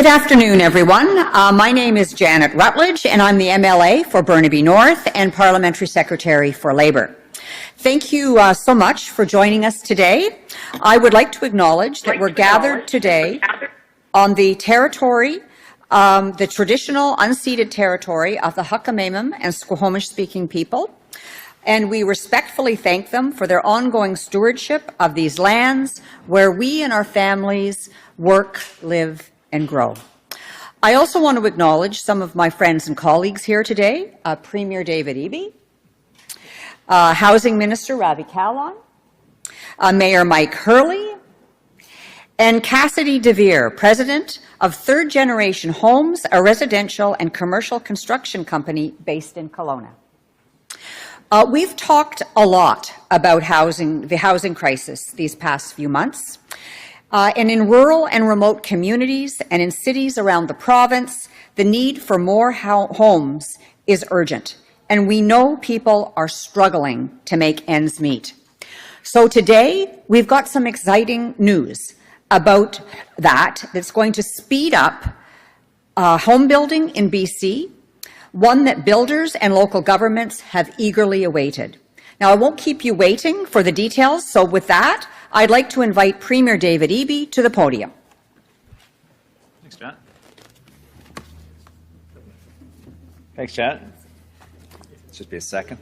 Good afternoon, everyone. My name is Janet Routledge, and I'm the MLA for Burnaby North and Parliamentary Secretary for Labour. Thank you so much for joining us today. I would like to acknowledge that we're gathered today on the territory, the traditional unceded territory of the Hakameimim and Squamish-speaking people, and we respectfully thank them for their ongoing stewardship of these lands where we and our families work, live, and grow. I also want to acknowledge some of my friends and colleagues here today, Premier David Eby, Housing Minister Ravi Kahlon, Mayor Mike Hurley, and Cassidy deVeer, President of Third Generation Homes, a residential and commercial construction company based in Kelowna. We've talked a lot about the housing crisis these past few months. And in rural and remote communities and in cities around the province, the need for more homes is urgent. And we know people are struggling to make ends meet. So today, we've got some exciting news about that's going to speed up home building in BC, one that builders and local governments have eagerly awaited. Now, I won't keep you waiting for the details, so with that, I'd like to invite Premier David Eby to the podium. Thanks, Janet. Thanks, Janet. Let's just be a second.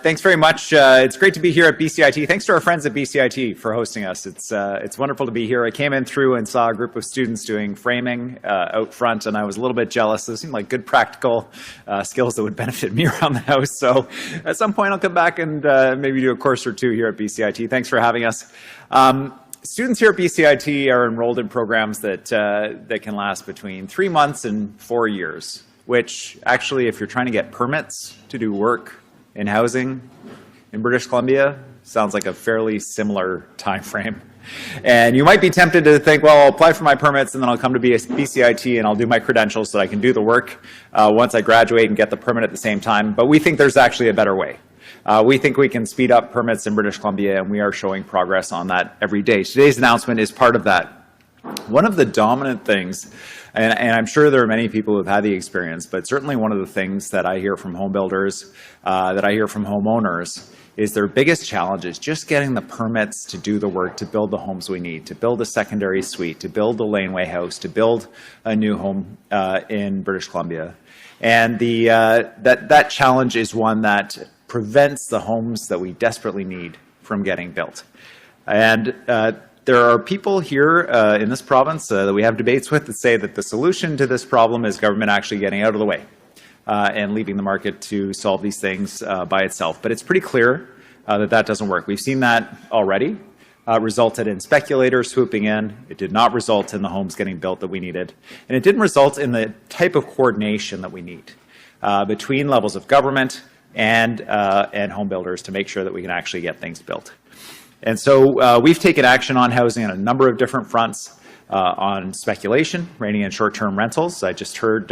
Thanks very much. It's great to be here at BCIT. Thanks to our friends at BCIT for hosting us. It's wonderful to be here. I came in through and saw a group of students doing framing out front, and I was a little bit jealous. Those seemed like good practical skills that would benefit me around the house. So at some point, I'll come back and maybe do a course or two here at BCIT. Thanks for having us. Students here at BCIT are enrolled in programs that can last between 3 months and 4 years, which actually, if you're trying to get permits to do work in housing in British Columbia, sounds like a fairly similar time frame. And you might be tempted to think, well, I'll apply for my permits and then I'll come to BCIT and I'll do my credentials so I can do the work once I graduate and get the permit at the same time. But we think there's actually a better way. We think we can speed up permits in British Columbia, and we are showing progress on that every day. Today's announcement is part of that. One of the dominant things, and I'm sure there are many people who have had the experience, but certainly one of the things that I hear from home builders, that I hear from homeowners, is their biggest challenge is just getting the permits to do the work, to build the homes we need, to build a secondary suite, to build a laneway house, to build a new home in British Columbia. And that challenge is one that prevents the homes that we desperately need from getting built. And there are people here in this province that we have debates with that say that the solution to this problem is government actually getting out of the way and leaving the market to solve these things by itself. But it's pretty clear that doesn't work. We've seen that already. Resulted in speculators swooping in. It did not result in the homes getting built that we needed. And it didn't result in the type of coordination that we need between levels of government and home builders to make sure that we can actually get things built. And so we've taken action on housing on a number of different fronts, on speculation, reining in short-term rentals. I just heard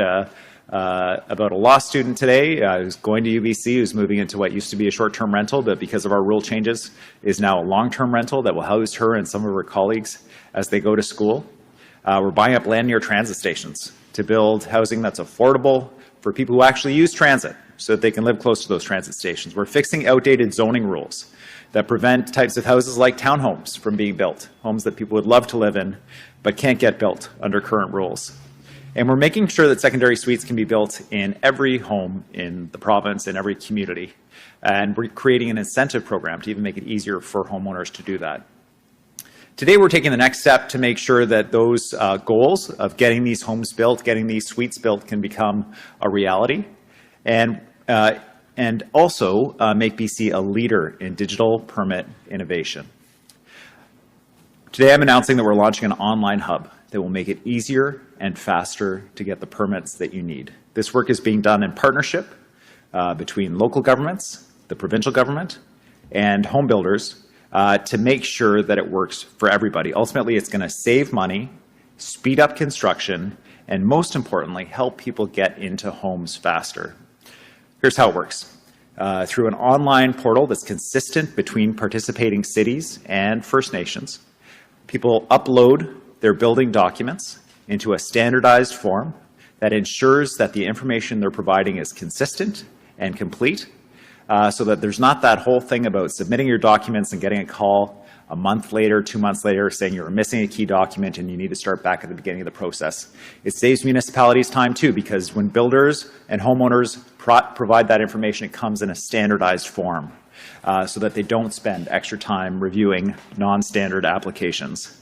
about a law student today who's going to UBC, who's moving into what used to be a short-term rental, but because of our rule changes is now a long-term rental that will house her and some of her colleagues as they go to school. We're buying up land near transit stations to build housing that's affordable for people who actually use transit so that they can live close to those transit stations. We're fixing outdated zoning rules that prevent types of houses like townhomes from being built, homes that people would love to live in but can't get built under current rules. And we're making sure that secondary suites can be built in every home in the province, in every community. And we're creating an incentive program to even make it easier for homeowners to do that. Today, we're taking the next step to make sure that those goals of getting these homes built, getting these suites built can become a reality. And also make BC a leader in digital permit innovation. Today I'm announcing that we're launching an online hub that will make it easier and faster to get the permits that you need. This work is being done in partnership between local governments, the provincial government, and home builders to make sure that it works for everybody. Ultimately, it's going to save money, speed up construction, and most importantly, help people get into homes faster. Here's how it works. Through an online portal that's consistent between participating cities and First Nations, people upload their building documents into a standardized form that ensures that the information they're providing is consistent and complete, so that there's not that whole thing about submitting your documents and getting a call a month later, 2 months later, saying you're missing a key document and you need to start back at the beginning of the process. It saves municipalities time too, because when builders and homeowners provide that information, it comes in a standardized form, so that they don't spend extra time reviewing non-standard applications.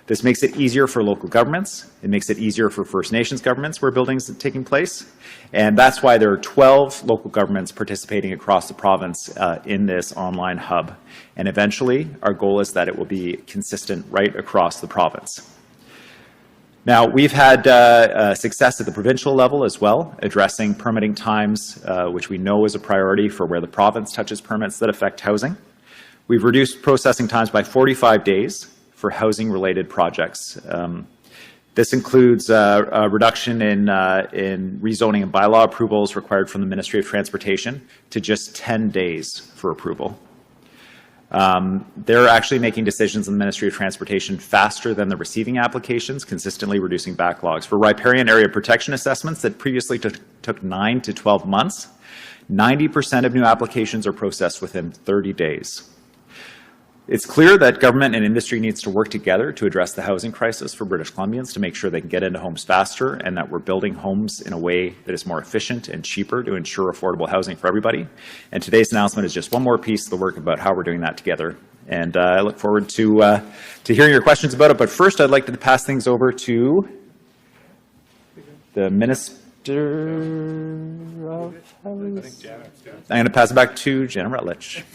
This makes it easier for local governments. It makes it easier for First Nations governments where buildings are taking place. And that's why there are 12 local governments participating across the province in this online hub. And eventually, our goal is that it will be consistent right across the province. Now, we've had success at the provincial level as well, addressing permitting times, which we know is a priority for where the province touches permits that affect housing. We've reduced processing times by 45 days for housing-related projects. This includes a reduction in rezoning and bylaw approvals required from the Ministry of Transportation to just 10 days for approval. They're actually making decisions in the Ministry of Transportation faster than the receiving applications, consistently reducing backlogs. For riparian area protection assessments that previously took 9 to 12 months, 90% of new applications are processed within 30 days. It's clear that government and industry needs to work together to address the housing crisis for British Columbians, to make sure they can get into homes faster, and that we're building homes in a way that is more efficient and cheaper to ensure affordable housing for everybody. And today's announcement is just one more piece of the work about how we're doing that together. And I look forward to hearing your questions about it. But first, I'd like to pass things over to the Minister of Housing. I'm going to pass it back to Janet Routledge.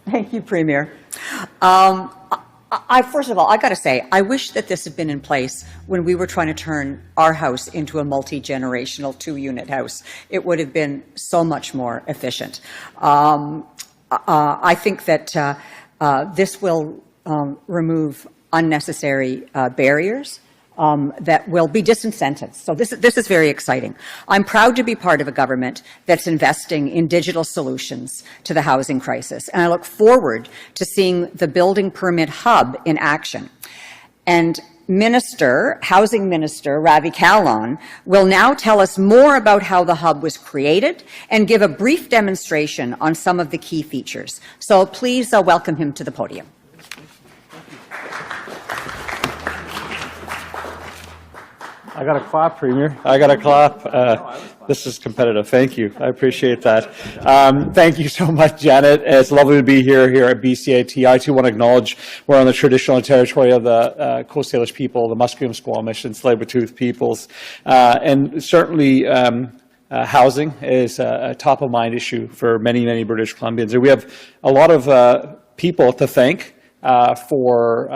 Thank you, Premier. First of all, I got to say, I wish that this had been in place when we were trying to turn our house into a multi-generational 2-unit house. It would have been so much more efficient. I think that this will remove unnecessary barriers that will be disincentives. So this is very exciting. I'm proud to be part of a government that's investing in digital solutions to the housing crisis, and I look forward to seeing the building permit hub in action. And Housing Minister Ravi Kahlon will now tell us more about how the hub was created and give a brief demonstration on some of the key features. So please welcome him to the podium. I got to clap, Premier. I got to clap. This is competitive. Thank you. I appreciate that. Thank you so much, Janet. It's lovely to be here at BCIT. I, too, want to acknowledge we're on the traditional territory of the Coast Salish people, the Musqueam, Squamish, and Tsleil-Waututh peoples. And certainly, housing is a top-of-mind issue for many, many British Columbians. And we have a lot of people to thank for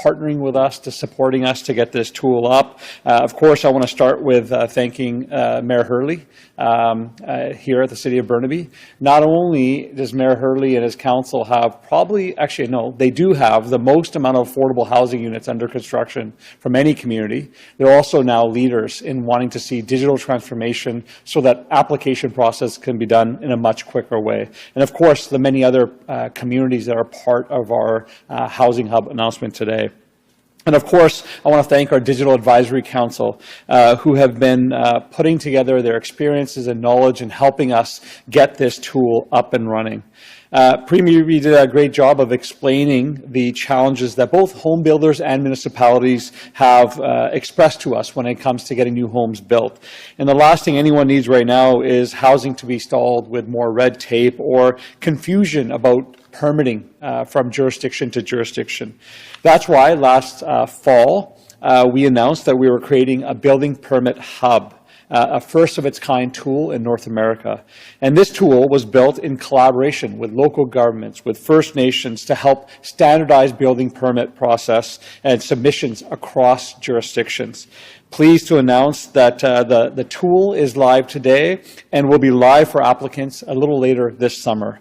partnering with us, to supporting us to get this tool up. Of course, I want to start with thanking Mayor Hurley here at the City of Burnaby. Not only does Mayor Hurley and his council have they do have the most amount of affordable housing units under construction from any community. They're also now leaders in wanting to see digital transformation so that application process can be done in a much quicker way. And of course, the many other communities that are part of our Housing Hub announcement today. And of course, I want to thank our Digital Advisory Council, who have been putting together their experiences and knowledge and helping us get this tool up and running. Premier, you did a great job of explaining the challenges that both home builders and municipalities have expressed to us when it comes to getting new homes built. And the last thing anyone needs right now is housing to be stalled with more red tape or confusion about permitting from jurisdiction to jurisdiction. That's why last fall we announced that we were creating a building permit hub, a first-of-its-kind tool in North America. And this tool was built in collaboration with local governments, with First Nations, to help standardize building permit process and submissions across jurisdictions. Pleased to announce that the tool is live today and will be live for applicants a little later this summer.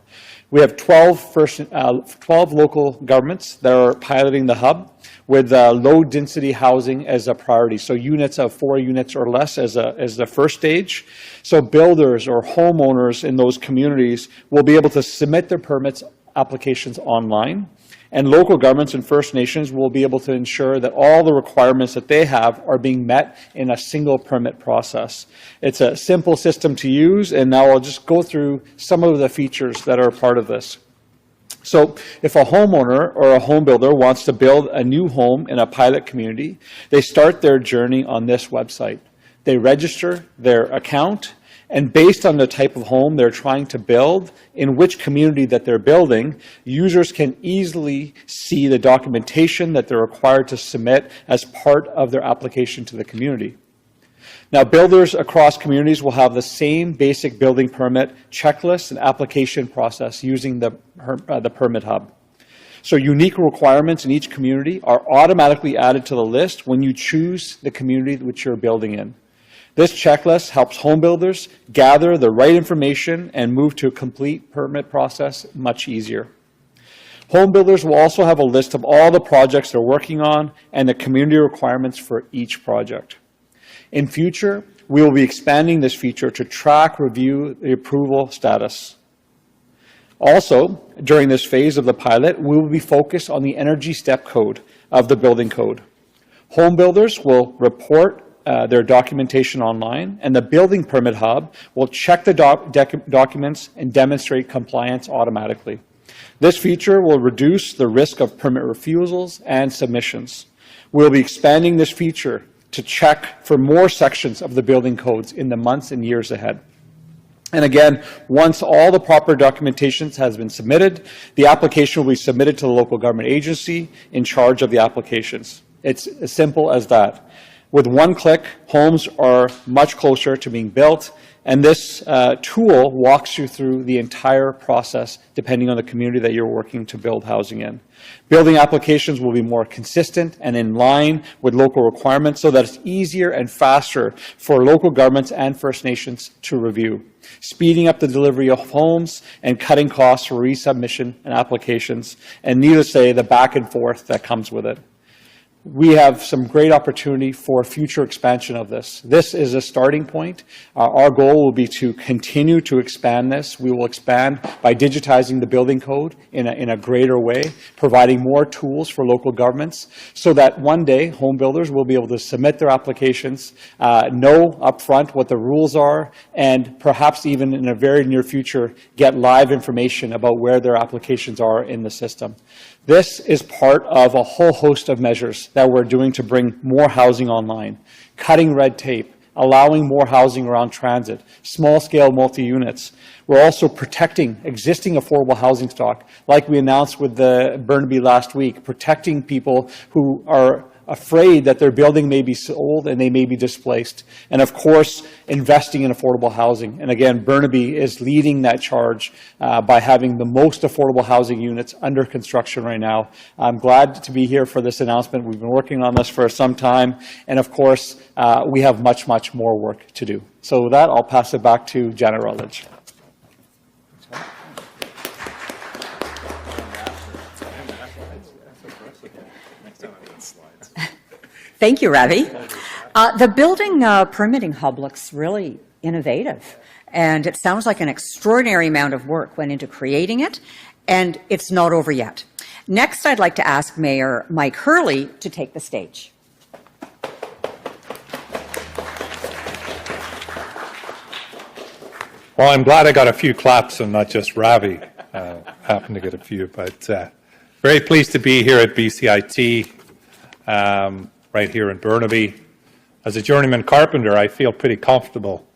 We have 12 local governments that are piloting the hub with low-density housing as a priority. So units of 4 units or less as the first stage. So builders or homeowners in those communities will be able to submit their permits applications online. And local governments and First Nations will be able to ensure that all the requirements that they have are being met in a single permit process. It's a simple system to use, and now I'll just go through some of the features that are part of this. So if a homeowner or a home builder wants to build a new home in a pilot community, they start their journey on this website. They register their account, and based on the type of home they're trying to build, in which community that they're building, users can easily see the documentation that they're required to submit as part of their application to the community. Now, builders across communities will have the same basic building permit checklist and application process using the permit hub. So unique requirements in each community are automatically added to the list when you choose the community which you're building in. This checklist helps home builders gather the right information and move to a complete permit process much easier. Home builders will also have a list of all the projects they're working on and the community requirements for each project. In future, we will be expanding this feature to track, review the approval status. Also, during this phase of the pilot, we will be focused on the energy step code of the building code. Home builders will report their documentation online, and the building permit hub will check the documents and demonstrate compliance automatically. This feature will reduce the risk of permit refusals and submissions. We'll be expanding this feature to check for more sections of the building codes in the months and years ahead. And again, once all the proper documentation has been submitted, the application will be submitted to the local government agency in charge of the applications. It's as simple as that. With one click, homes are much closer to being built, and this tool walks you through the entire process depending on the community that you're working to build housing in. Building applications will be more consistent and in line with local requirements so that it's easier and faster for local governments and First Nations to review, speeding up the delivery of homes and cutting costs for resubmission and applications, and needless to say, the back and forth that comes with it. We have some great opportunity for future expansion of this. This is a starting point. Our goal will be to continue to expand this. We will expand by digitizing the building code in a greater way, providing more tools for local governments so that one day home builders will be able to submit their applications, know upfront what the rules are, and perhaps even in a very near future get live information about where their applications are in the system. This is part of a whole host of measures that we're doing to bring more housing online, cutting red tape, allowing more housing around transit, small-scale multi-units. We're also protecting existing affordable housing stock, like we announced with the Burnaby last week, protecting people who are afraid that their building may be sold and they may be displaced. And of course, investing in affordable housing. And again, Burnaby is leading that charge by having the most affordable housing units under construction right now. I'm glad to be here for this announcement. We've been working on this for some time. And of course, we have much, much more work to do. So with that, I'll pass it back to Janet Routledge. Thank you, Ravi. The building permitting hub looks really innovative, and it sounds like an extraordinary amount of work went into creating it, and it's not over yet. Next, I'd like to ask Mayor Mike Hurley to take the stage. Well, I'm glad I got a few claps and not just Ravi happened to get a few, but very pleased to be here at BCIT. Right here in Burnaby. As a journeyman carpenter, I feel pretty comfortable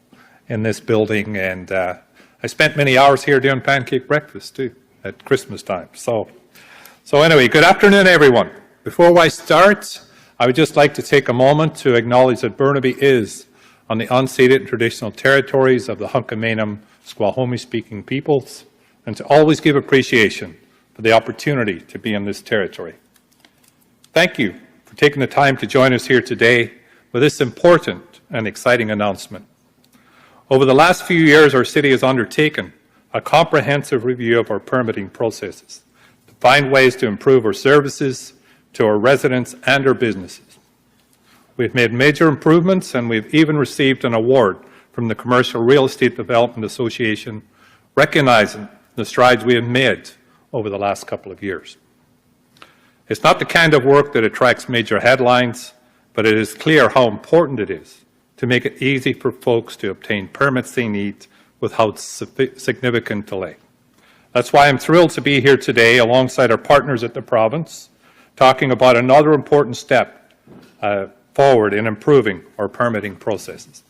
in this building, and I spent many hours here doing pancake breakfast too at Christmas time. So anyway, good afternoon, everyone. Before I start, I would just like to take a moment to acknowledge that Burnaby is on the unceded and traditional territories of the Hunkaminam Squamish-speaking peoples, and to always give appreciation for the opportunity to be in this territory. Thank you for taking the time to join us here today with this important and exciting announcement. Over the last few years, our city has undertaken a comprehensive review of our permitting processes to find ways to improve our services to our residents and our businesses. We've made major improvements, and we've even received an award from the Commercial Real Estate Development Association recognizing the strides we have made over the last couple of years. It's not the kind of work that attracts major headlines, but it is clear how important it is to make it easy for folks to obtain permits they need without significant delay. That's why I'm thrilled to be here today alongside our partners at the province, talking about another important step forward in improving our permitting processes.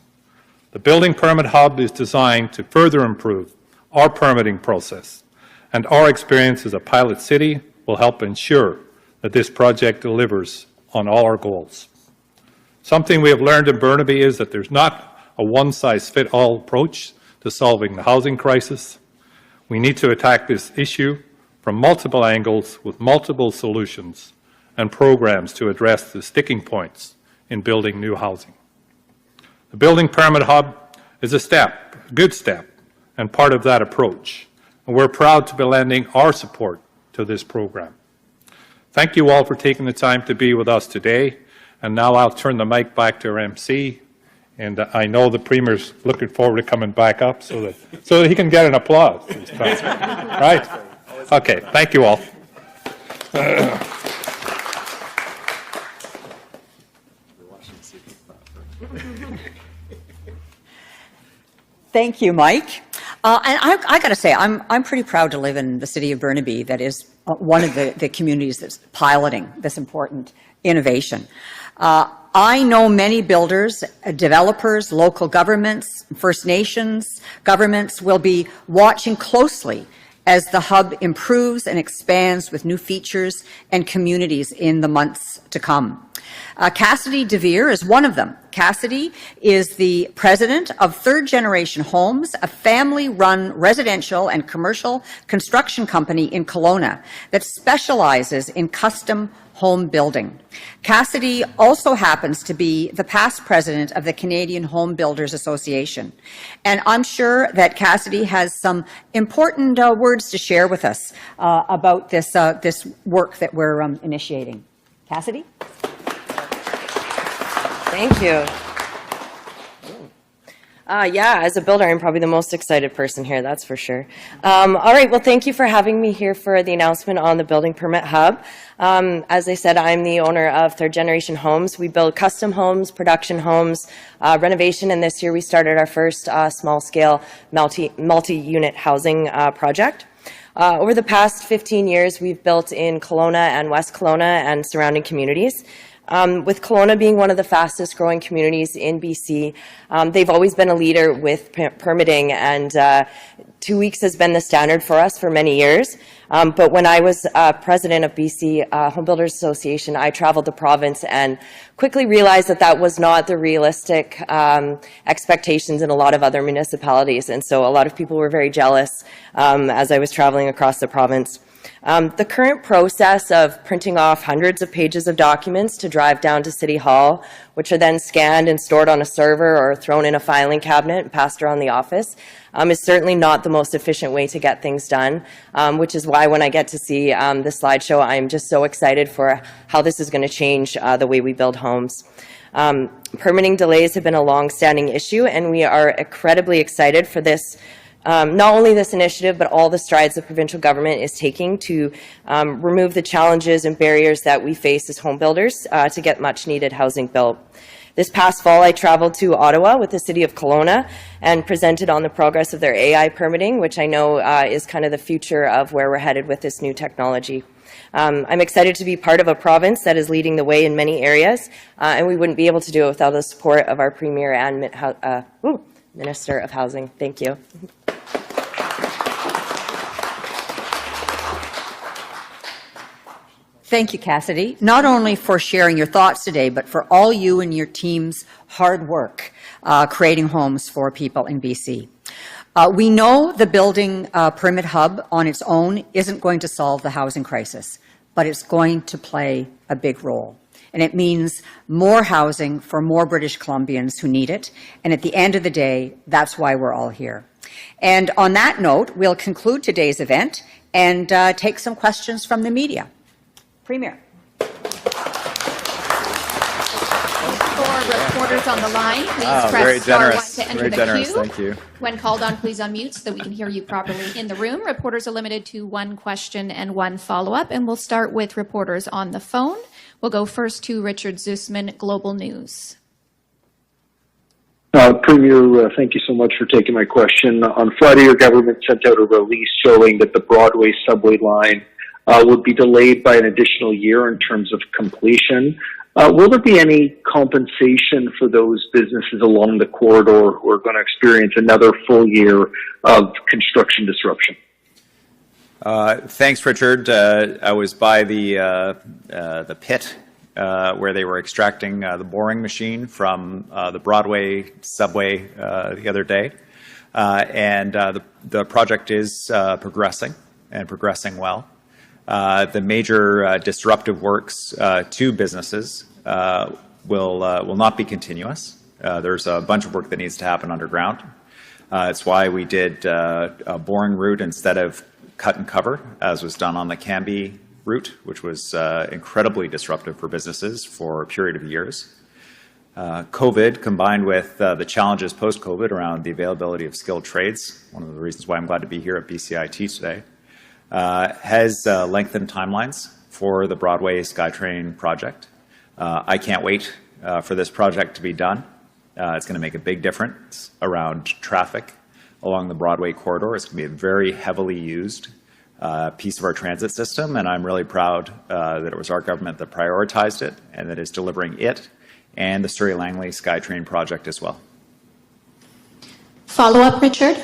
The Building Permit Hub is designed to further improve our permitting process, and our experience as a pilot city will help ensure that this project delivers on all our goals. Something we have learned in Burnaby is that there's not a one-size-fits-all approach to solving the housing crisis. We need to attack this issue from multiple angles with multiple solutions and programs to address the sticking points in building new housing. The Building Permit Hub is a good step, and part of that approach, and we're proud to be lending our support to this program. Thank you all for taking the time to be with us today, and now I'll turn the mic back to our MC, and I know the Premier's looking forward to coming back up so that he can get an applause. Right? Okay, thank you all. Thank you, Mike. And I got to say, I'm pretty proud to live in the city of Burnaby that is one of the communities that's piloting this important innovation. I know many builders, developers, local governments, First Nations governments will be watching closely as the hub improves and expands with new features and communities in the months to come. Cassidy deVeer is one of them. Cassidy is the president of Third Generation Homes, a family-run residential and commercial construction company in Kelowna that specializes in custom home building. Cassidy also happens to be the past president of the Canadian Home Builders Association. And I'm sure that Cassidy has some important words to share with us about this work that we're initiating. Cassidy? Thank you. Yeah, as a builder, I'm probably the most excited person here, that's for sure. All right, well, thank you for having me here for the announcement on the Building Permit Hub. As I said, I'm the owner of Third Generation Homes. We build custom homes, production homes, renovation, and this year we started our first small-scale multi-unit housing project. Over the past 15 years, we've built in Kelowna and West Kelowna and surrounding communities. With Kelowna being one of the fastest growing communities in BC, they've always been a leader with permitting, and 2 weeks has been the standard for us for many years. But when I was president of BC Home Builders Association, I traveled the province and quickly realized that that was not the realistic expectations in a lot of other municipalities. And so a lot of people were very jealous as I was traveling across the province. The current process of printing off hundreds of pages of documents to drive down to City Hall, which are then scanned and stored on a server or thrown in a filing cabinet and passed around the office, is certainly not the most efficient way to get things done, which is why when I get to see the slideshow, I'm just so excited for how this is going to change the way we build homes. Permitting delays have been a long-standing issue, and we are incredibly excited for this. Not only this initiative, but all the strides the provincial government is taking to remove the challenges and barriers that we face as home builders to get much needed housing built. This past fall, I traveled to Ottawa with the City of Kelowna and presented on the progress of their AI permitting, which I know is kind of the future of where we're headed with this new technology. I'm excited to be part of a province that is leading the way in many areas, and we wouldn't be able to do it without the support of our Premier and Minister of Housing. Thank you. Thank you, Cassidy, not only for sharing your thoughts today, but for all you and your team's hard work creating homes for people in BC. We know the Building Permit Hub on its own isn't going to solve the housing crisis, but it's going to play a big role. And it means more housing for more British Columbians who need it. And at the end of the day, that's why we're all here. And on that note, we'll conclude today's event and take some questions from the media. Premier. Reporters on the line, please very press star 1 generous. to enter Very the generous. queue. Thank you. When called on, please unmute so that we can hear you properly in the room. Reporters are limited to 1 question and 1 follow-up, and we'll start with reporters on the phone. We'll go first to Richard Zusman, Global News. Premier, thank you so much for taking my question. On Friday, your government sent out a release showing that the Broadway subway line would be delayed by an additional year in terms of completion. Will there be any compensation for those businesses along the corridor who are going to experience another full year of construction disruption? Thanks, Richard. I was by the pit where they were extracting the boring machine from the Broadway subway the other day, and the project is progressing and progressing well. The major disruptive works to businesses will not be continuous. There's a bunch of work that needs to happen underground. It's why we did a boring route instead of cut and cover, as was done on the Cambie route, which was incredibly disruptive for businesses for a period of years. COVID, combined with the challenges post-COVID around the availability of skilled trades, one of the reasons why I'm glad to be here at BCIT today, has lengthened timelines for the Broadway SkyTrain project. I can't wait for this project to be done. It's going to make a big difference around traffic along the Broadway corridor. It's going to be a very heavily used piece of our transit system, and I'm really proud that it was our government that prioritized it and that is delivering it and the Surrey Langley SkyTrain project as well. Follow-up, Richard?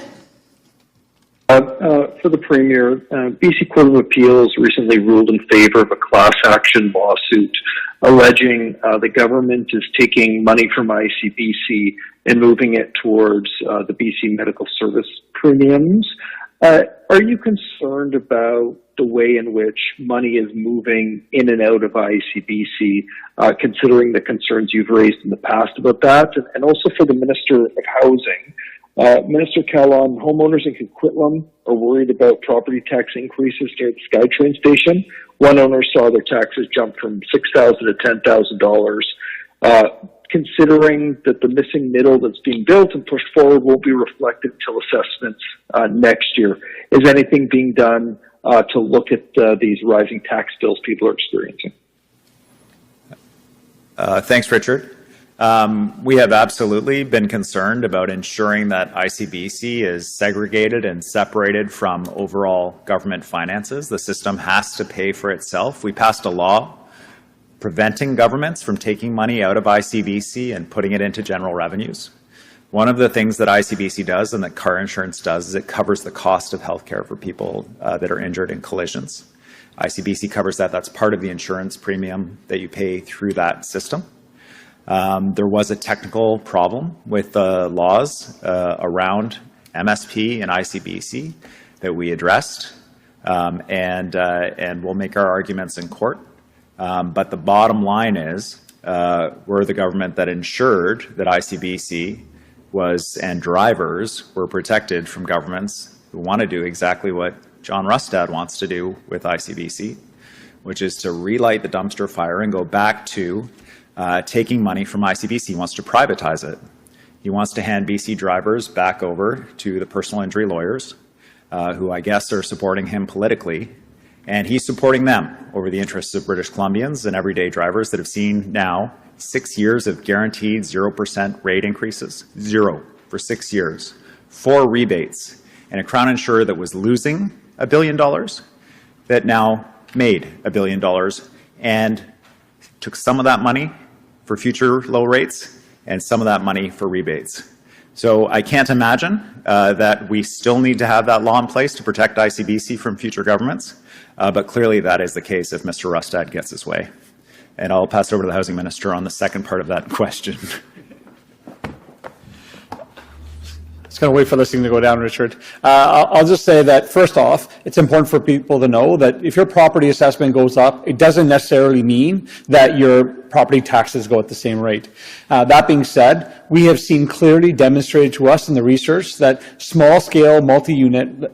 For the Premier, BC Court of Appeals recently ruled in favor of a class action lawsuit alleging the government is taking money from ICBC and moving it towards the BC medical service premiums. Are you concerned about the way in which money is moving in and out of ICBC, considering the concerns you've raised in the past about that? And also for the Minister of Housing, Minister Kahlon, homeowners in Coquitlam are worried about property tax increases near the SkyTrain station. One owner saw their taxes jump from $6,000 to $10,000. Considering that the missing middle that's being built and pushed forward won't be reflected until assessments next year, is anything being done to look at these rising tax bills people are experiencing? Thanks, Richard. We have absolutely been concerned about ensuring that ICBC is segregated and separated from overall government finances. The system has to pay for itself. We passed a law preventing governments from taking money out of ICBC and putting it into general revenues. One of the things that ICBC does and that car insurance does is it covers the cost of healthcare for people that are injured in collisions. ICBC covers that. That's part of the insurance premium that you pay through that system. There was a technical problem with the laws around MSP and ICBC that we addressed, and we'll make our arguments in court. But the bottom line is we're the government that ensured that ICBC and drivers were protected from governments who want to do exactly what John Rustad wants to do with ICBC, which is to relight the dumpster fire and go back to taking money from ICBC. He wants to privatize it. He wants to hand BC drivers back over to the personal injury lawyers, who I guess are supporting him politically, and he's supporting them over the interests of British Columbians and everyday drivers that have seen now 6 years of guaranteed 0% rate increases, 0 for 6 years, 4 rebates, and a Crown insurer that was losing $1 billion that now made $1 billion and took some of that money for future low rates and some of that money for rebates. So I can't imagine that we still need to have that law in place to protect ICBC from future governments, but clearly that is the case if Mr. Rustad gets his way. And I'll pass it over to the Housing Minister on the second part of that question. Just going to wait for this thing to go down, Richard. I'll just say that, first off, it's important for people to know that if your property assessment goes up, it doesn't necessarily mean that your property taxes go at the same rate. That being said, we have seen clearly demonstrated to us in the research that small-scale multi-unit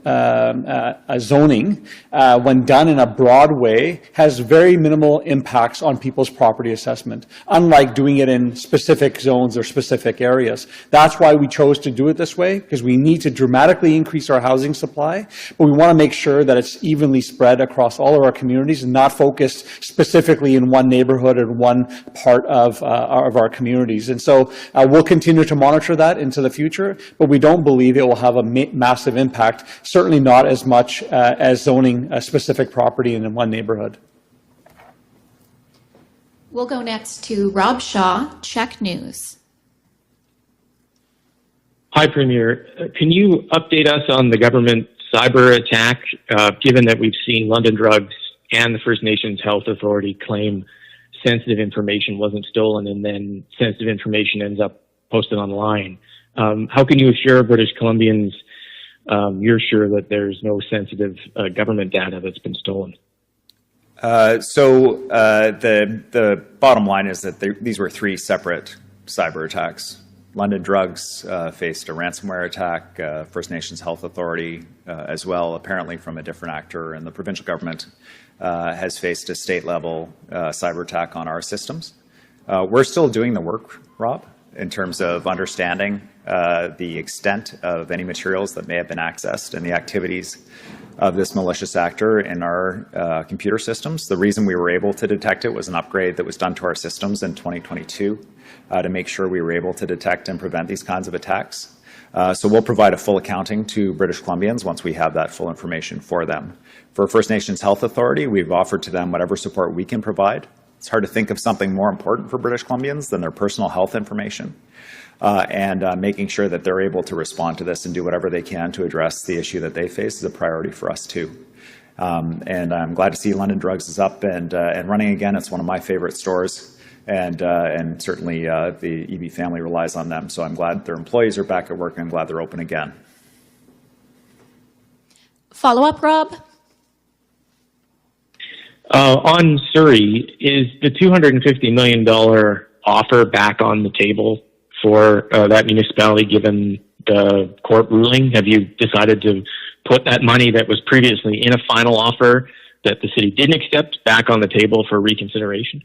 zoning, when done in a broad way, has very minimal impacts on people's property assessment, unlike doing it in specific zones or specific areas. That's why we chose to do it this way, because we need to dramatically increase our housing supply, but we want to make sure that it's evenly spread across all of our communities and not focused specifically in one neighborhood or one part of our communities. And so we'll continue to monitor that into the future, but we don't believe it will have a massive impact, certainly not as much as zoning a specific property in one neighborhood. We'll go next to Rob Shaw, Check News. Hi, Premier. Can you update us on the government cyber attack, given that we've seen London Drugs and the First Nations Health Authority claim sensitive information wasn't stolen and then sensitive information ends up posted online? How can you assure British Columbians you're sure that there's no sensitive government data that's been stolen? The bottom line is that these were three separate cyber attacks. London Drugs faced a ransomware attack, First Nations Health Authority as well, apparently from a different actor, and the provincial government has faced a state-level cyber attack on our systems. We're still doing the work, Rob, in terms of understanding the extent of any materials that may have been accessed and the activities of this malicious actor in our computer systems. The reason we were able to detect it was an upgrade that was done to our systems in 2022 to make sure we were able to detect and prevent these kinds of attacks. So we'll provide a full accounting to British Columbians once we have that full information for them. For First Nations Health Authority, we've offered to them whatever support we can provide. It's hard to think of something more important for British Columbians than their personal health information. Making sure that they're able to respond to this and do whatever they can to address the issue that they face is a priority for us too. And I'm glad to see London Drugs is up and running again. It's one of my favorite stores, and certainly the Eby family relies on them. So I'm glad their employees are back at work, and I'm glad they're open again. Follow-up, Rob? On Surrey, is the $250 million offer back on the table for that municipality given the court ruling? Have you decided to put that money that was previously in a final offer that the city didn't accept back on the table for reconsideration?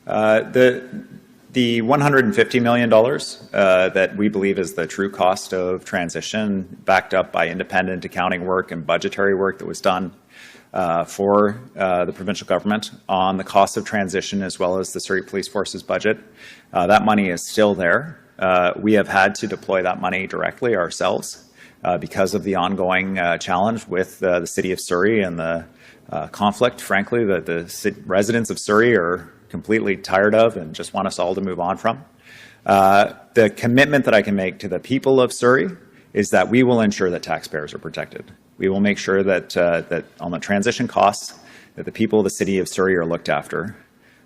The $150 million that we believe is the true cost of transition, backed up by independent accounting work and budgetary work that was done for the provincial government on the cost of transition as well as the Surrey Police Force's budget. That money is still there. We have had to deploy that money directly ourselves because of the ongoing challenge with the City of Surrey and the conflict, frankly, that the residents of Surrey are completely tired of and just want us all to move on from. The commitment that I can make to the people of Surrey is that we will ensure that taxpayers are protected. We will make sure that that on the transition costs, that the people of the City of Surrey are looked after.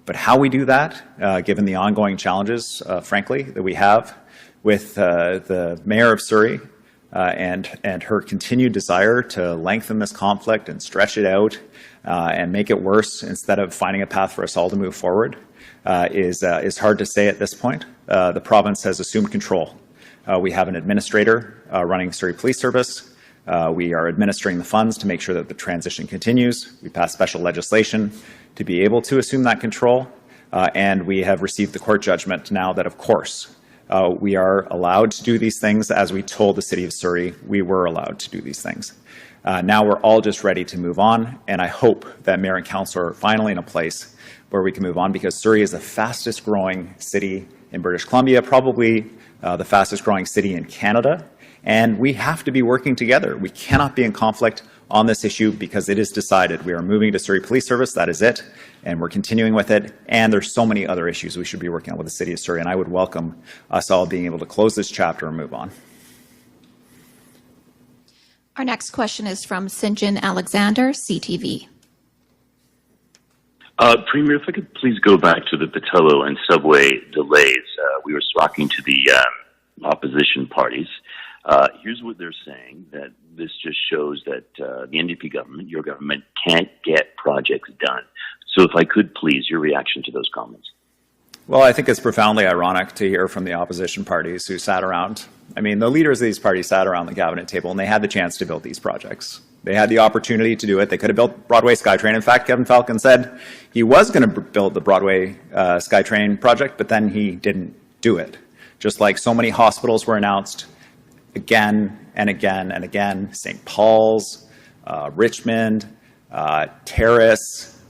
But how we do that, given the ongoing challenges, frankly, that we have with the Mayor of Surrey and her continued desire to lengthen this conflict and stretch it out and make it worse instead of finding a path for us all to move forward, is hard to say at this point. The province has assumed control. We have an administrator running Surrey Police Service. We are administering the funds to make sure that the transition continues. We passed special legislation to be able to assume that control. And we have received the court judgment now that, of course, we are allowed to do these things as we told the City of Surrey we were allowed to do these things. Now we're all just ready to move on, and I hope that Mayor and Council are finally in a place where we can move on, because Surrey is the fastest growing city in British Columbia, probably the fastest growing city in Canada, and we have to be working together. We cannot be in conflict on this issue because it is decided. We are moving to Surrey Police Service, that is it, and we're continuing with it, and there's so many other issues we should be working on with the City of Surrey, and I would welcome us all being able to close this chapter and move on. Our next question is from Sinjin Alexander, CTV. Premier, if I could please go back to the Patillo and subway delays. We were talking to the opposition parties. Here's what they're saying, that this just shows that the NDP government, your government, can't get projects done. So if I could please, your reaction to those comments. Well, I think it's profoundly ironic to hear from the opposition parties who sat around. I mean, the leaders of these parties sat around the cabinet table and they had the chance to build these projects. They had the opportunity to do it. They could have built Broadway SkyTrain. In fact, Kevin Falcon said he was going to build the Broadway SkyTrain project, but then he didn't do it. Just like so many hospitals were announced again and again and again, St. Paul's, Richmond, Terrace,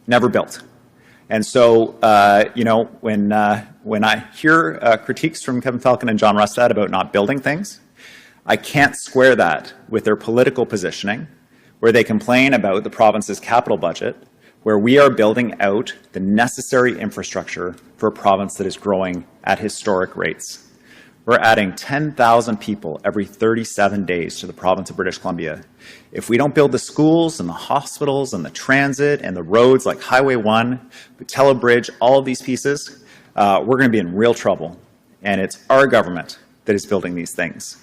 never built. And so, you know, when I hear critiques from Kevin Falcon and John Rustad about not building things, I can't square that with their political positioning, where they complain about the province's capital budget, where we are building out the necessary infrastructure for a province that is growing at historic rates. We're adding 10,000 people every 37 days to the province of British Columbia. If we don't build the schools and the hospitals and the transit and the roads like Highway 1, Patello Bridge, all of these pieces, we're going to be in real trouble. And it's our government that is building these things.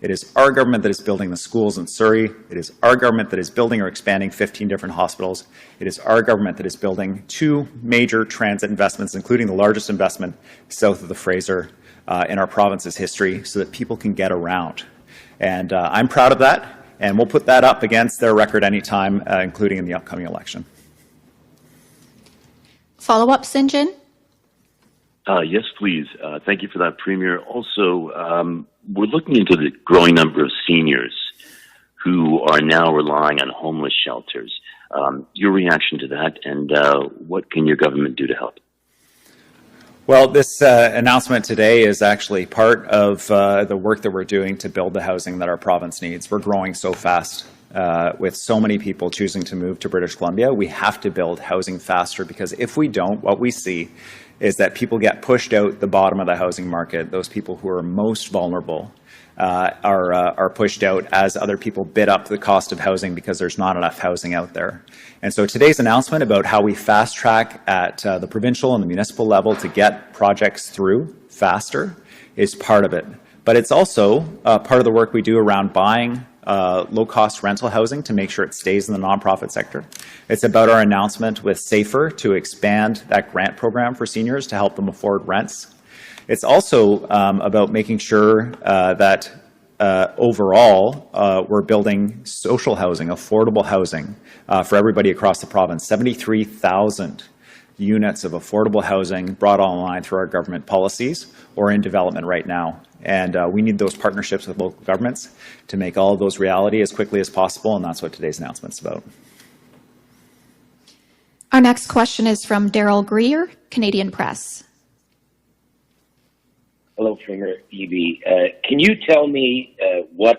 It is our government that is building the schools in Surrey. It is our government that is building or expanding 15 different hospitals. It is our government that is building 2 major transit investments, including the largest investment south of the Fraser in our province's history, so that people can get around. And I'm proud of that, and we'll put that up against their record anytime, including in the upcoming election. Follow-up, St. John? Yes, please. Thank you for that, Premier. Also, we're looking into the growing number of seniors who are now relying on homeless shelters. Your reaction to that, and what can your government do to help? Well, this announcement today is actually part of the work that we're doing to build the housing that our province needs. We're growing so fast. With so many people choosing to move to British Columbia, we have to build housing faster, because if we don't, what we see is that people get pushed out the bottom of the housing market. Those people who are most vulnerable are pushed out as other people bid up the cost of housing because there's not enough housing out there. And so today's announcement about how we fast track at the provincial and the municipal level to get projects through faster is part of it. But it's also part of the work we do around buying low-cost rental housing to make sure it stays in the nonprofit sector. It's about our announcement with SAFER to expand that grant program for seniors to help them afford rents. It's also about making sure that overall we're building social housing, affordable housing for everybody across the province. 73,000 units of affordable housing brought online through our government policies or in development right now. And we need those partnerships with local governments to make all of those reality as quickly as possible, and that's what today's announcement is about. Our next question is from Daryl Greer, Canadian Press. Hello, Premier Eby. Can you tell me what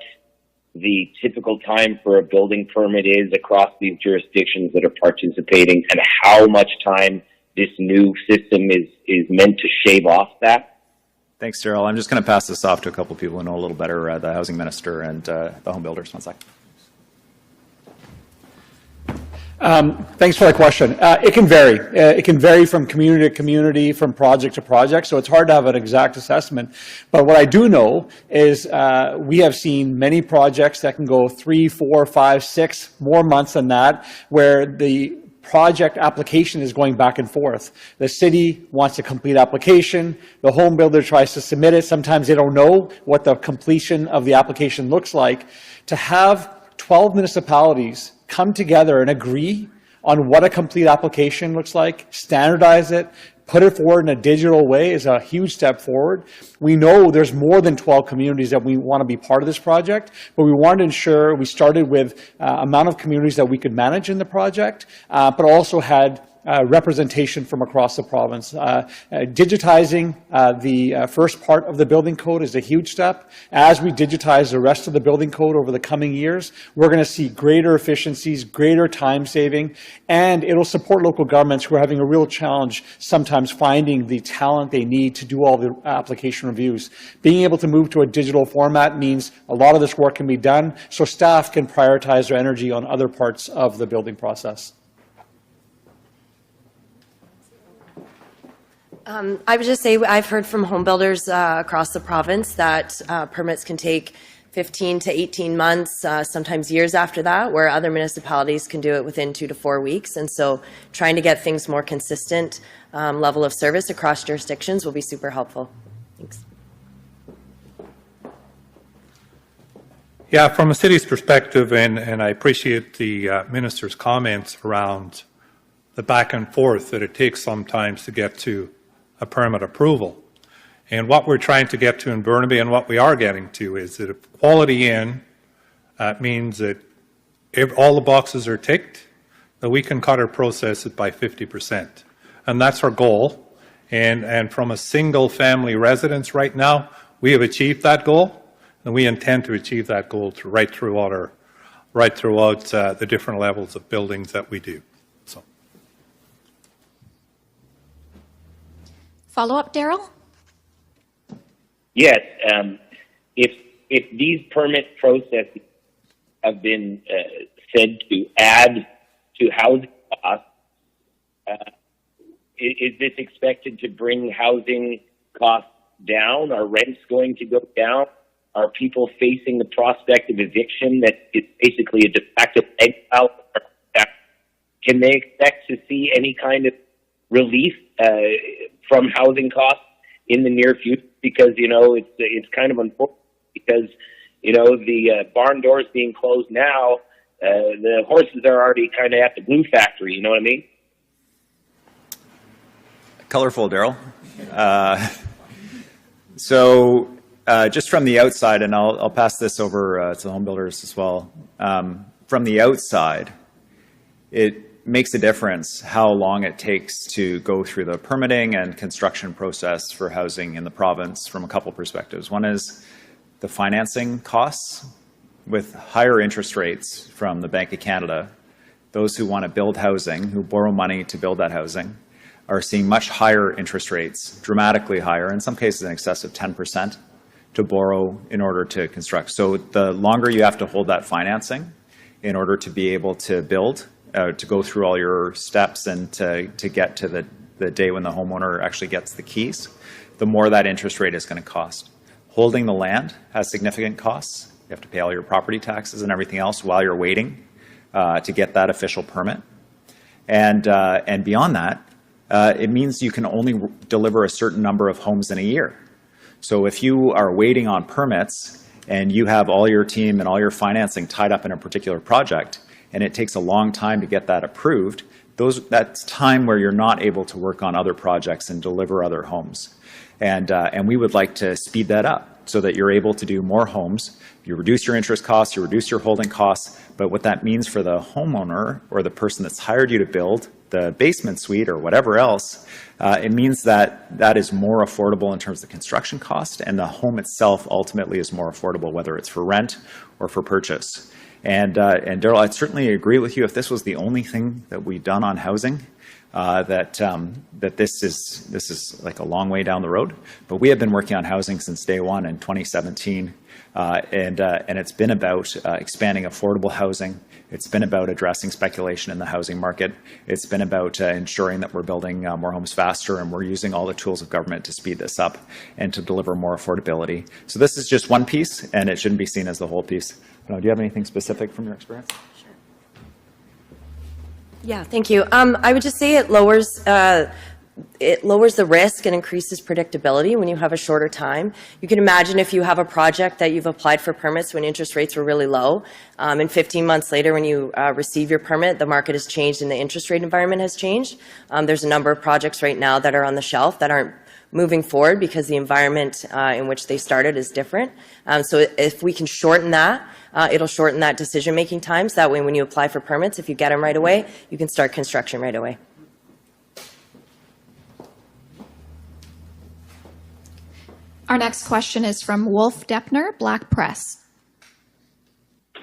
the typical time for a building permit is across these jurisdictions that are participating, and how much time this new system is meant to shave off that? Thanks, Daryl. I'm just going to pass this off to a couple of people who know a little better, the housing minister and the home builders. 1 sec. Thanks for that question. It can vary. It can vary from community to community, from project to project, so it's hard to have an exact assessment. But what I do know is we have seen many projects that can go 3, 4, 5, 6 more months than that, where the project application is going back and forth. The city wants a complete application. The home builder tries to submit it. Sometimes they don't know what the completion of the application looks like. To have 12 municipalities come together and agree on what a complete application looks like, standardize it, put it forward in a digital way is a huge step forward. We know there's more than 12 communities that we want to be part of this project, but we wanted to ensure we started with amount of communities that we could manage in the project, but also had representation from across the province. Digitizing the first part of the building code is a huge step. As we digitize the rest of the building code over the coming years, we're going to see greater efficiencies, greater time saving, and it'll support local governments who are having a real challenge sometimes finding the talent they need to do all the application reviews. Being able to move to a digital format means a lot of this work can be done so staff can prioritize their energy on other parts of the building process. I would just say I've heard from home builders across the province that permits can take 15 to 18 months, sometimes years after that, where other municipalities can do it within 2 to 4 weeks. And so trying to get things more consistent level of service across jurisdictions will be super helpful. Thanks. Yeah, from a city's perspective, and I appreciate the minister's comments around the back and forth that it takes sometimes to get to a permit approval. And what we're trying to get to in Burnaby, and what we are getting to, is that if quality in means that if all the boxes are ticked, that we can cut our processes by 50%. And that's our goal. And from a single family residence right now, we have achieved that goal, and we intend to achieve that goal right throughout the different levels of buildings that we do. So. Follow up, Daryl? Yes. If these permit processes have been said to add to housing costs, is this expected to bring housing costs down? Are rents going to go down? Are people facing the prospect of eviction that is basically a de facto exile? Can they expect to see any kind of relief from housing costs in the near future? Because, it's kind of unfortunate because, the barn doors being closed now, the horses are already kind of at the glue factory, you know what I mean? Colorful, Daryl. So just from the outside, and I'll pass this over to the home builders as well. From the outside, it makes a difference how long it takes to go through the permitting and construction process for housing in the province from a couple perspectives. One is the financing costs. With higher interest rates from the Bank of Canada, those who want to build housing, who borrow money to build that housing, are seeing much higher interest rates, dramatically higher, in some cases in excess of 10%, to borrow in order to construct. So the longer you have to hold that financing in order to be able to build, to go through all your steps and to get to the day when the homeowner actually gets the keys, the more that interest rate is going to cost. Holding the land has significant costs. You have to pay all your property taxes and everything else while you're waiting to get that official permit. And beyond that, it means you can only deliver a certain number of homes in a year. So if you are waiting on permits and you have all your team and all your financing tied up in a particular project, and it takes a long time to get that approved, that's time where you're not able to work on other projects and deliver other homes. And we would like to speed that up so that you're able to do more homes. You reduce your interest costs, you reduce your holding costs, but what that means for the homeowner or the person that's hired you to build the basement suite or whatever else, it means that that is more affordable in terms of the construction cost, and the home itself ultimately is more affordable, whether it's for rent or for purchase. And Daryl, I'd certainly agree with you if this was the only thing that we've done on housing, that this is like a long way down the road. But we have been working on housing since day one in 2017, and it's been about expanding affordable housing. It's been about addressing speculation in the housing market. It's been about ensuring that we're building more homes faster, and we're using all the tools of government to speed this up and to deliver more affordability. So this is just one piece, and it shouldn't be seen as the whole piece. Do you have anything specific from your experience? Sure. Yeah, thank you. I would just say it lowers the risk and increases predictability when you have a shorter time. You can imagine if you have a project that you've applied for permits when interest rates were really low, and 15 months later when you receive your permit, the market has changed and the interest rate environment has changed. There's a number of projects right now that are on the shelf that aren't moving forward because the environment in which they started is different. So if we can shorten that, it'll shorten that decision-making time. So that way when you apply for permits, if you get them right away, you can start construction right away. Our next question is from Wolf Deppner, Black Press.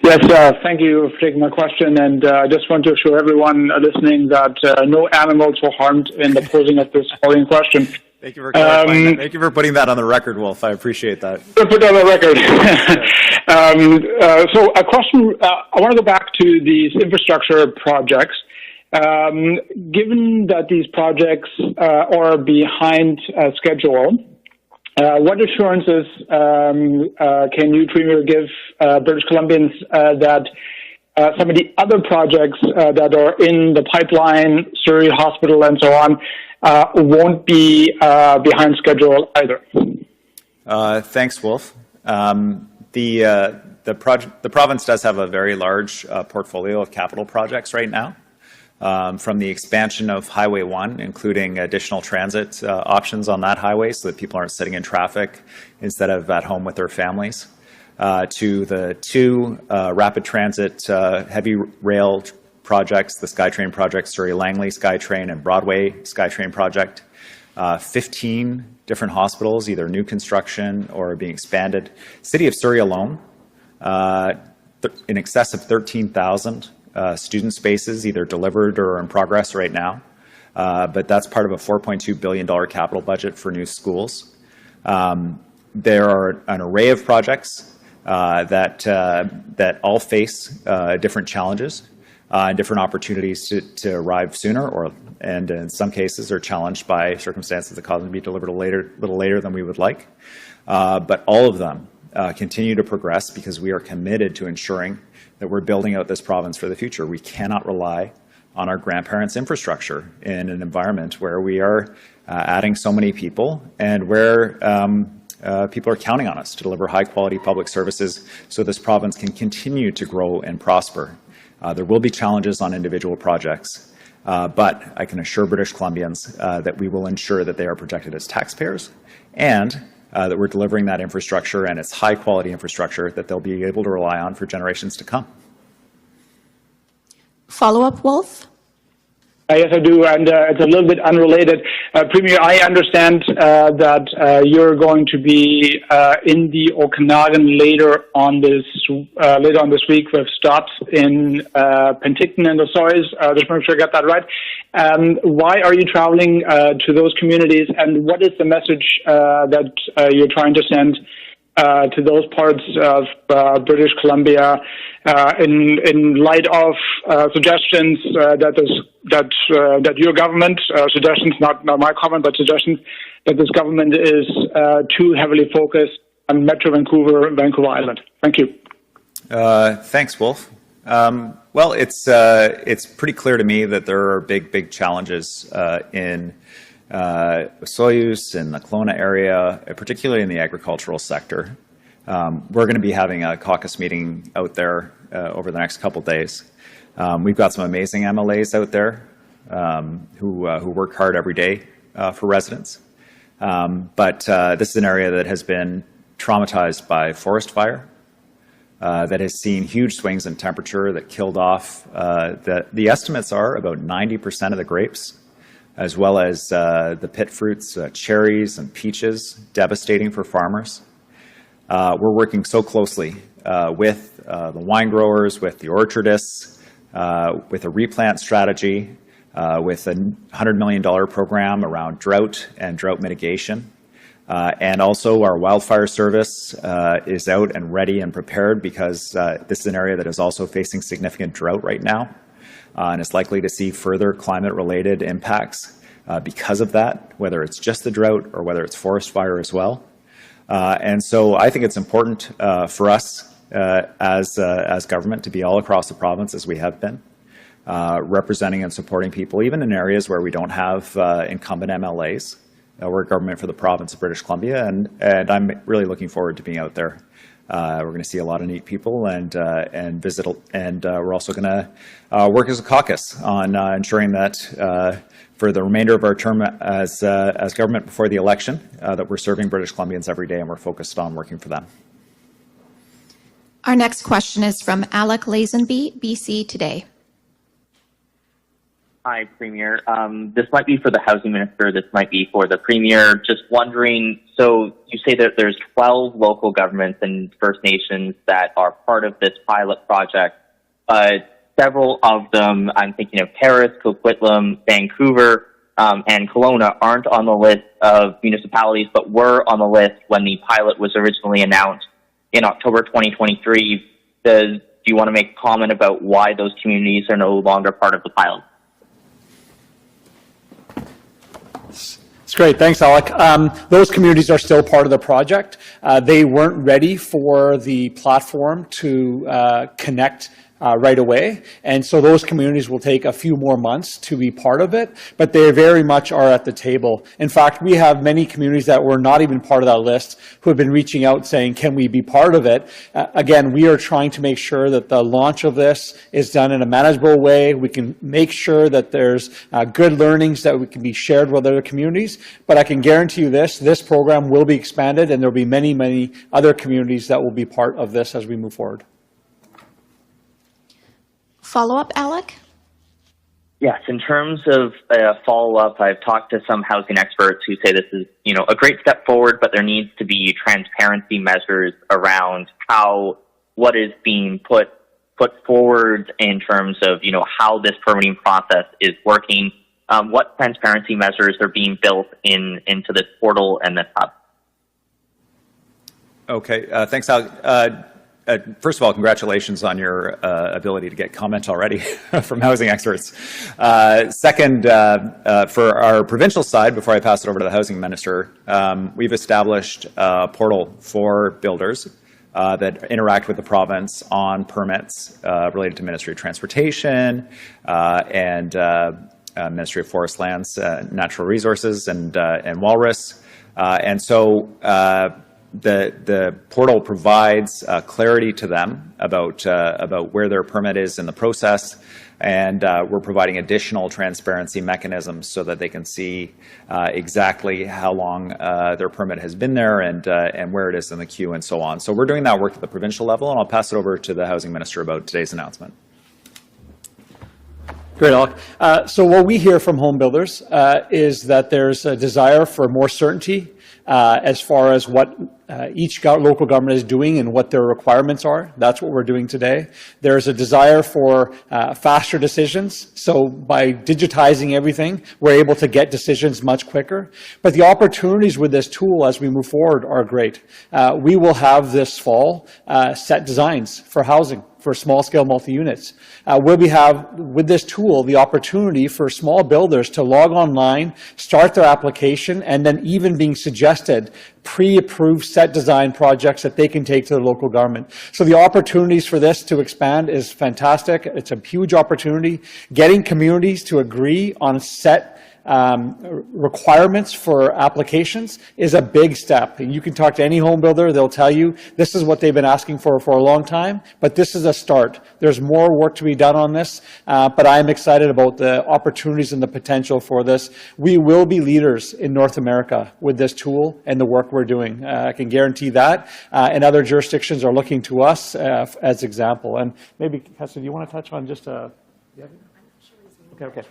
Yes, thank you for taking my question, and I just want to assure everyone listening that no animals were harmed in the posing of this following question. Thank you for clarifying that. Thank you for putting that on the record, Wolf. I appreciate that. Put that on the record. So a question, I want to go back to these infrastructure projects. Given that these projects are behind schedule, what assurances can you, Premier, give British Columbians that some of the other projects that are in the pipeline, Surrey Hospital and so on, won't be behind schedule either? Thanks, Wolf. The province does have a very large portfolio of capital projects right now. From the expansion of Highway 1, including additional transit options on that highway so that people aren't sitting in traffic instead of at home with their families, to the two rapid transit heavy rail projects, the SkyTrain project, Surrey Langley SkyTrain and Broadway SkyTrain project, 15 different hospitals, either new construction or being expanded. City of Surrey alone, in excess of 13,000 student spaces, either delivered or in progress right now. But that's part of a $4.2 billion capital budget for new schools. There are an array of projects that all face different challenges and different opportunities to arrive sooner, and in some cases are challenged by circumstances that cause them to be delivered a little later than we would like. But all of them continue to progress because we are committed to ensuring that we're building out this province for the future. We cannot rely on our grandparents' infrastructure in an environment where we are adding so many people and where people are counting on us to deliver high-quality public services so this province can continue to grow and prosper. There will be challenges on individual projects, but I can assure British Columbians that we will ensure that they are protected as taxpayers and that we're delivering that infrastructure, and it's high-quality infrastructure that they'll be able to rely on for generations to come. Follow-up, Wolf? Yes, I do, and it's a little bit unrelated. Premier, I understand that you're going to be in the Okanagan later on this week with stops in Penticton and the Soys. Just make sure I got that right. Why are you traveling to those communities, and what is the message that you're trying to send to those parts of British Columbia in light of suggestions that your government, suggestions, not my comment, but suggestions that this government is too heavily focused on Metro Vancouver and Vancouver Island? Thank you. Thanks, Wolf. Well, it's pretty clear to me that there are big challenges in Soyuz in the Kelowna area, particularly in the agricultural sector. We're going to be having a caucus meeting out there over the next couple days. We've got some amazing MLAs out there who work hard every day for residents. But this is an area that has been traumatized by forest fire, that has seen huge swings in temperature that killed off, the estimates are about 90% of the grapes, as well as the pit fruits, cherries and peaches, devastating for farmers. We're working so closely with the wine growers, with the orchardists, with a replant strategy, with a $100 million program around drought and drought mitigation. And also our wildfire service is out and ready and prepared because this is an area that is also facing significant drought right now. And is likely to see further climate-related impacts because of that, whether it's just the drought or whether it's forest fire as well. And so I think it's important for us as government to be all across the province as we have been, representing and supporting people, even in areas where we don't have incumbent MLAs. We're government for the province of British Columbia, and I'm really looking forward to being out there. We're going to see a lot of neat people and visit, and we're also going to work as a caucus on ensuring that for the remainder of our term as government before the election, that we're serving British Columbians every day and we're focused on working for them. Our next question is from Alec Lazenby, BC Today. Hi, Premier. This might be for the Housing Minister. This might be for the Premier. Just wondering, so you say that there's 12 local governments and First Nations that are part of this pilot project, but several of them, I'm thinking of Paris, Coquitlam, Vancouver, and Kelowna, aren't on the list of municipalities, but were on the list when the pilot was originally announced in October 2023. Do you want to make a comment about why those communities are no longer part of the pilot? It's great. Thanks, Alec. Those communities are still part of the project. They weren't ready for the platform to connect right away. And so those communities will take a few more months to be part of it, but they very much are at the table. In fact, we have many communities that were not even part of that list who have been reaching out saying, can we be part of it? Again, we are trying to make sure that the launch of this is done in a manageable way. We can make sure that there's good learnings that we can be shared with other communities. But I can guarantee you this program will be expanded, and there will be many, many other communities that will be part of this as we move forward. Follow-up, Alec? Yes, in terms of follow-up, I've talked to some housing experts who say this is, a great step forward, but there needs to be transparency measures around what is being put forward in terms of, how this permitting process is working. What transparency measures are being built into this portal and this hub? Okay, thanks, Alec. First of all, congratulations on your ability to get comment already from housing experts. Second, for our provincial side, before I pass it over to the housing minister, we've established a portal for builders that interact with the province on permits related to Ministry of Transportation and Ministry of Forest Lands, Natural Resources, and Walrus. And so the portal provides clarity to them about where their permit is in the process, and we're providing additional transparency mechanisms so that they can see exactly how long their permit has been there and where it is in the queue and so on. So we're doing that work at the provincial level, and I'll pass it over to the housing minister about today's announcement. Great, Alec. So what we hear from home builders is that there's a desire for more certainty as far as what each local government is doing and what their requirements are. That's what we're doing today. There's a desire for faster decisions. So by digitizing everything, we're able to get decisions much quicker. But the opportunities with this tool as we move forward are great. We will have this fall set designs for housing, for small-scale multi-units. We have, with this tool, the opportunity for small builders to log online, start their application, and then even being suggested pre-approved set design projects that they can take to the local government. So the opportunities for this to expand is fantastic. It's a huge opportunity. Getting communities to agree on set requirements for applications is a big step. You can talk to any home builder, they'll tell you this is what they've been asking for a long time, but this is a start. There's more work to be done on this, but I'm excited about the opportunities and the potential for this. We will be leaders in North America with this tool and the work we're doing. I can guarantee that, and other jurisdictions are looking to us as example. And maybe, Cassidy, do you want to touch on just a... Okay.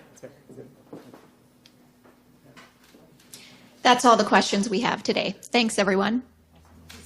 That's all the questions we have today. Thanks, everyone.